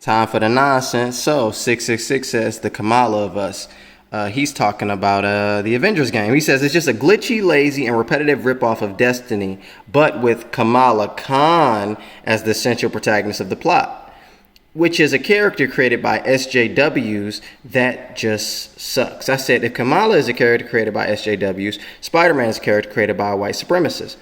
Time for the nonsense. So 666 says the Kamala of us. He's talking about the Avengers game. He says it's just a glitchy, lazy, and repetitive ripoff of Destiny, but with Kamala Khan as the central protagonist of the plot, which is a character created by SJWs that just sucks. I said if Kamala is a character created by SJWs, Spider-Man is a character created by a white supremacist.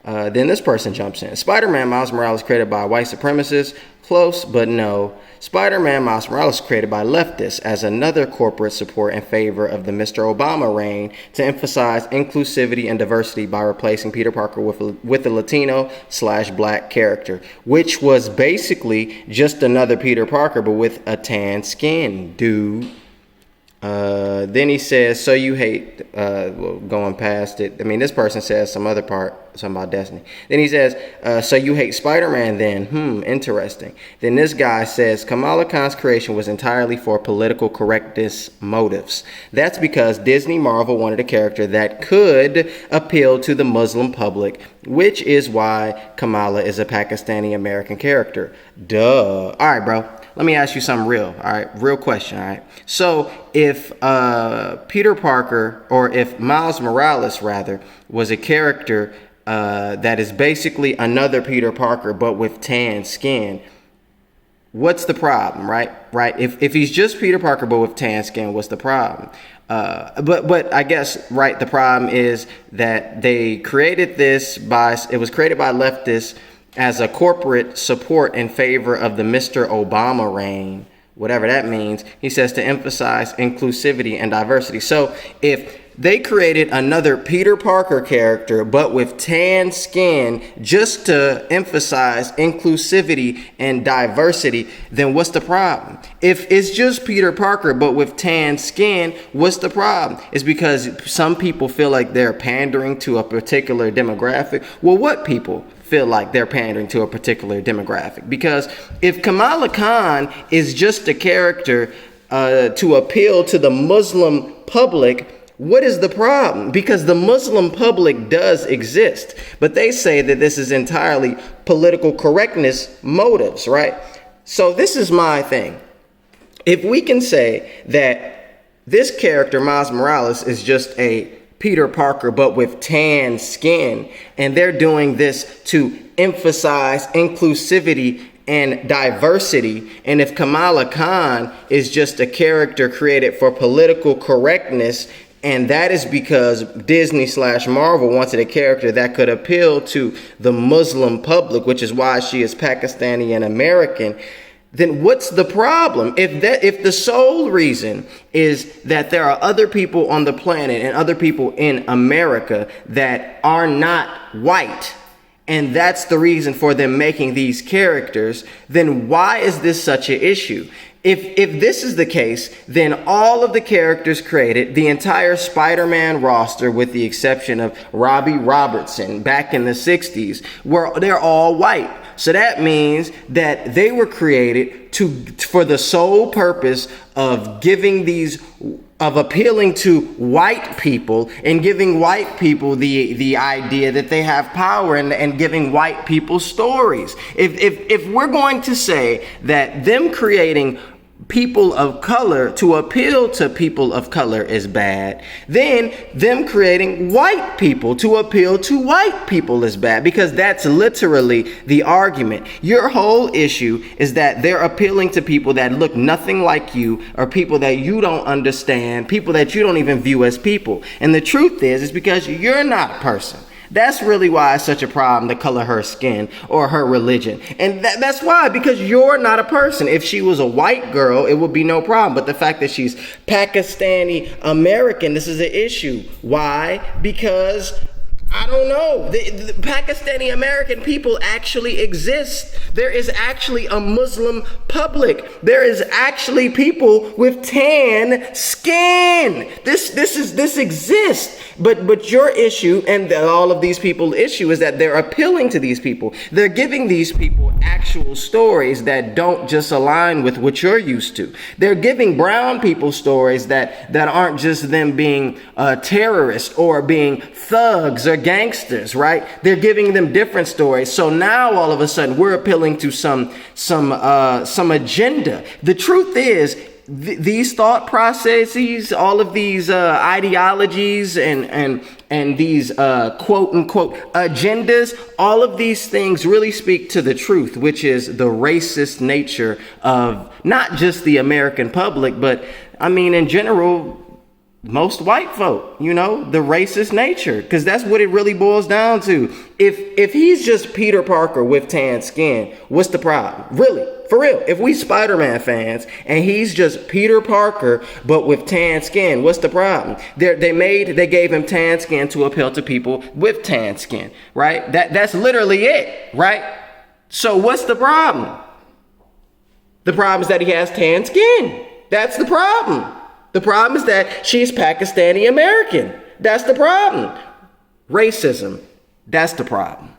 Then this person jumps in. Spider-Man Miles Morales created by a white supremacist. Close, but no. Spider-Man Miles Morales created by leftists as another corporate support in favor of the Mr. Obama reign to emphasize inclusivity and diversity by replacing Peter Parker with a Latino/black character, which was basically just another Peter Parker, but with a tan skin, dude. Then he says, so you hate, going past it. I mean, this person says something about Destiny. Then he says, so you hate Spider-Man then? Interesting. Then this guy says, Kamala Khan's creation was entirely for political correctness motives. That's because Disney Marvel wanted a character that could appeal to the Muslim public, which is why Kamala is a Pakistani American character. Duh. All right, bro. Let me ask you something real. All right. Real question. All right. So if Peter Parker, or if Miles Morales rather, was a character that is basically another Peter Parker but with tan skin, what's the problem, right? If he's just Peter Parker but with tan skin, what's the problem? But I guess, right, the problem is that they created this it was created by leftists as a corporate support in favor of the Mr. Obama reign, whatever that means. He says to emphasize inclusivity and diversity. So if they created another Peter Parker character, but with tan skin, just to emphasize inclusivity and diversity, then what's the problem? If it's just Peter Parker, but with tan skin, what's the problem? It's because some people feel like they're pandering to a particular demographic. Well, what people feel like they're pandering to a particular demographic? Because if Kamala Khan is just a character to appeal to the Muslim public, what is the problem? Because the Muslim public does exist, but they say that this is entirely political correctness motives, right? So this is my thing. If we can say that this character, Miles Morales, is just a Peter Parker, but with tan skin, and they're doing this to emphasize inclusivity and diversity, and if Kamala Khan is just a character created for political correctness, and that is because Disney/Marvel wanted a character that could appeal to the Muslim public, which is why she is Pakistani and American, then what's the problem? If the sole reason is that there are other people on the planet and other people in America that are not white, and that's the reason for them making these characters, then why is this such an issue? If this is the case, then all of the characters created, the entire Spider-Man roster, with the exception of Robbie Robertson back in the 60s, they're all white. So that means that they were created for the sole purpose of appealing to white people and giving white people the idea that they have power, and giving white people stories. If we're going to say that them creating people of color to appeal to people of color is bad, then them creating white people to appeal to white people is bad, because that's literally the argument. Your whole issue is that they're appealing to people that look nothing like you, or people that you don't understand, people that you don't even view as people. And the truth is because you're not a person. That's really why it's such a problem, the color of her skin or her religion. And that's why, because you're not a person. If she was a white girl, it would be no problem. But the fact that she's Pakistani American, this is an issue. Why? Because I don't know. The Pakistani American people actually exist. There is actually a Muslim public. There is actually people with tan skin. This exists. But your issue, and all of these people's issue, is that they're appealing to these people. They're giving these people actual stories that don't just align with what you're used to. They're giving brown people stories that aren't just them being terrorists or being thugs. They're gangsters, right? They're giving them different stories. So now all of a sudden we're appealing to some agenda. The truth is, these thought processes, all of these ideologies and these quote unquote agendas, all of these things really speak to the truth, which is the racist nature of not just the American public, but I mean, in general, most white folk, the racist nature, because that's what it really boils down to. If he's just Peter Parker with tan skin, what's the problem? Really, for real. If we Spider-Man fans and he's just Peter Parker but with tan skin, what's the problem? They gave him tan skin to appeal to people with tan skin, right? That's literally it, right? So what's the problem? The problem is that he has tan skin. That's the problem. The problem is that she's Pakistani American. That's the problem. Racism. That's the problem.